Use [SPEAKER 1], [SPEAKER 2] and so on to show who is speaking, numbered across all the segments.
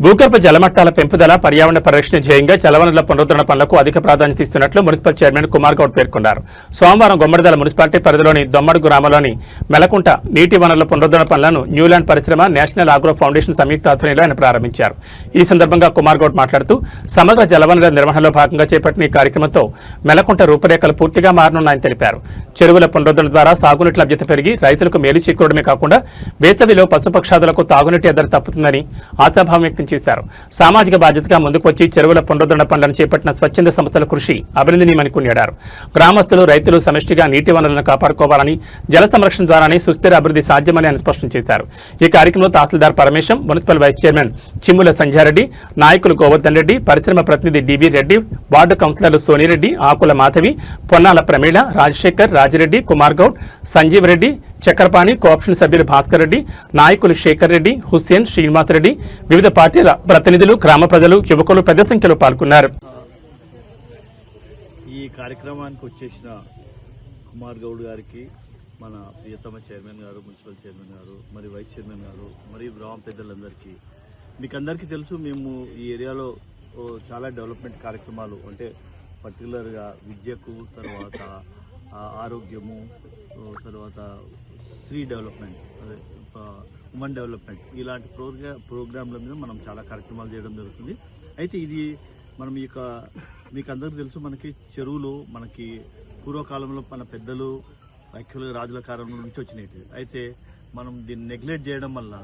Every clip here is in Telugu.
[SPEAKER 1] భూగర్భ జలమట్టాల పెంపుదల పర్యావరణ పరిరక్షణ ధ్యేయంగా జలవనరుల పునరుద్ధరణ పనులకు అధిక ప్రాధాన్యత ఇస్తున్నట్లు మున్సిపల్ చైర్మన్ కుమార్ గౌడ్ పేర్కొన్నారు. సోమవారం గుమ్మడిదల మున్సిపాలిటీ పరిధిలోని దొమ్మడు గ్రామంలోని మెలకుంట నీటి వనరుల పునరుద్ధరణ పనులను న్యూలాండ్ పరిశ్రమ నేషనల్ ఆగ్రో ఫౌండేషన్ సంయుక్త ఆధ్వర్యంలో ఆయన ప్రారంభించారు. ఈ సందర్భంగా కుమార్ గౌడ్ మాట్లాడుతూ సమగ్ర జలవనరుల నిర్వహణలో భాగంగా చేపట్టిన ఈ కార్యక్రమంతో మెలకుంట రూపురేఖలు పూర్తిగా మారనున్నాయని తెలిపారు. చెరువుల పునరుద్ధరణ ద్వారా సాగునీటి లభ్యత పెరిగి రైతులకు మేలు చేకూరడమే కాకుండా వేసవిలో పశుపక్షాదులకు తాగునీటి ఎద్దడి తప్పుతుందని ఆశాభావం వ్యక్తం చేశారు. సామాజిక బాధ్యతగా ముందుకు వచ్చి చెరువుల పునరుద్ధరణ పనులను చేపట్టిన స్వచ్ఛంద సంస్థల కృషి అభినందనీయమని కొనియాడారు. గ్రామస్తులు రైతులు సమిష్టిగా నీటి వనరులను కాపాడుకోవాలని, జల సంరక్షణ ద్వారానే సుస్థిర అభివృద్ధి సాధ్యమని ఆయన స్పష్టం చేశారు. ఈ కార్యక్రమంలో tahsildar Paramesham, municipal vice chairman Chimmula Sandhya Reddy, నాయకులు గోవర్ధన్ రెడ్డి, పరిశ్రమ ప్రతినిధి డివి రెడ్డి, వార్డు కౌన్సిలర్లు సోనిరెడ్డి, ఆకుల మాధవి, పొన్నాల ప్రమీళ, రాజశేఖర్, రాజిరెడ్డి, కుమార్ గౌడ్, సంజీవ్ రెడ్డి, చక్రపాణి, కోఆప్షన్ సభ్యులు భాస్కర్ రెడ్డి, నాయకులు శేఖర్ రెడ్డి, హుస్సేన్, శ్రీనివాసరెడ్డి, వివిధ పార్టీల ప్రతినిధులు, గ్రామ ప్రజలు, యువకులు పెద్ద సంఖ్యలో పాల్గొన్నారు.
[SPEAKER 2] ఈ కార్యక్రమానికి వచ్చేసిన కుమార్ గౌడ్ గారికి, మన ప్రియతమ చైర్మన్ గారు, మున్సిపల్ చైర్మన్ గారు, మరి వైస్ చైర్మన్ గారు, మరియు గ్రామ పెద్దలందరికీ, మీకు అందరికీ తెలుసు, మేము ఈ ఏరియాలో చాలా డెవలప్మెంట్ కార్యక్రమాలు, అంటే పర్టికులర్గా విద్యకు, తర్వాత ఆరోగ్యము, తర్వాత స్త్రీ డెవలప్మెంట్, అదే ఉమెన్ డెవలప్మెంట్, ఇలాంటి ప్రోగ్రాంల మీద మనం చాలా కార్యక్రమాలు చేయడం జరుగుతుంది. అయితే ఇది మనం మీకు అందరికీ తెలుసు, మనకి చెరువులు మనకి పూర్వకాలంలో మన పెద్దలు యాక్చువల్గా రాజుల కాలంలో నుంచి వచ్చినాయి. అయితే మనం దీన్ని నెగ్లెక్ట్ చేయడం వల్ల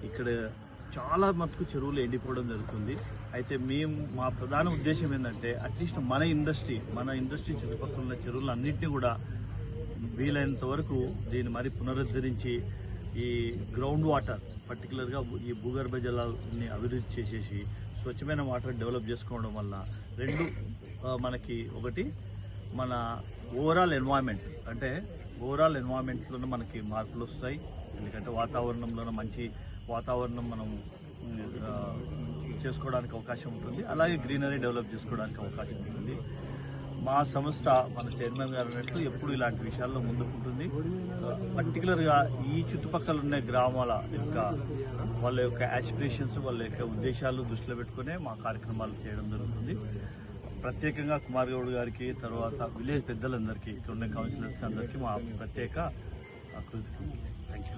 [SPEAKER 2] ఇక్కడ చాలా మటుకు చెరువులు ఎండిపోవడం జరుగుతుంది. అయితే మా ప్రధాన ఉద్దేశం ఏంటంటే అట్లీస్ట్ మన ఇండస్ట్రీ చుట్టుపక్కల ఉన్న చెరువులు అన్నింటినీ కూడా వీలైనంత వరకు దీన్ని మరి పునరుద్ధరించి ఈ గ్రౌండ్ వాటర్, పర్టికులర్గా ఈ భూగర్భ జలాలని అభివృద్ధి చేసేసి స్వచ్ఛమైన వాటర్ డెవలప్ చేసుకోవడం వల్ల రెండు మనకి ఒకటి మన ఓవరాల్ ఎన్వైరన్మెంట్లోనే మనకి మార్పులు వస్తాయి. ఎందుకంటే వాతావరణంలోనే మంచి వాతావరణం మనం చేసుకోవడానికి అవకాశం ఉంటుంది. అలాగే గ్రీనరీ డెవలప్ చేసుకోవడానికి అవకాశం ఉంటుంది. మా సంస్థ, మన చైర్మన్ గారు అన్నట్టు ఎప్పుడు ఇలాంటి విషయాల్లో ముందుకుంటుంది. పర్టికులర్గా ఈ చుట్టుపక్కల ఉన్న గ్రామాల వాళ్ళ యొక్క యాస్పిరేషన్స్, వాళ్ళ యొక్క ఉద్దేశాలు దృష్టిలో పెట్టుకునే మా కార్యక్రమాలు చేయడం జరుగుతుంది. ప్రత్యేకంగా కుమార్ గౌడ్ గారికి, తర్వాత విలేజ్ పెద్దలందరికీ, ఇక్కడ ఉన్న కౌన్సిలర్స్కి అందరికీ మా ప్రత్యేక కృతజ్ఞతలు. Thank you.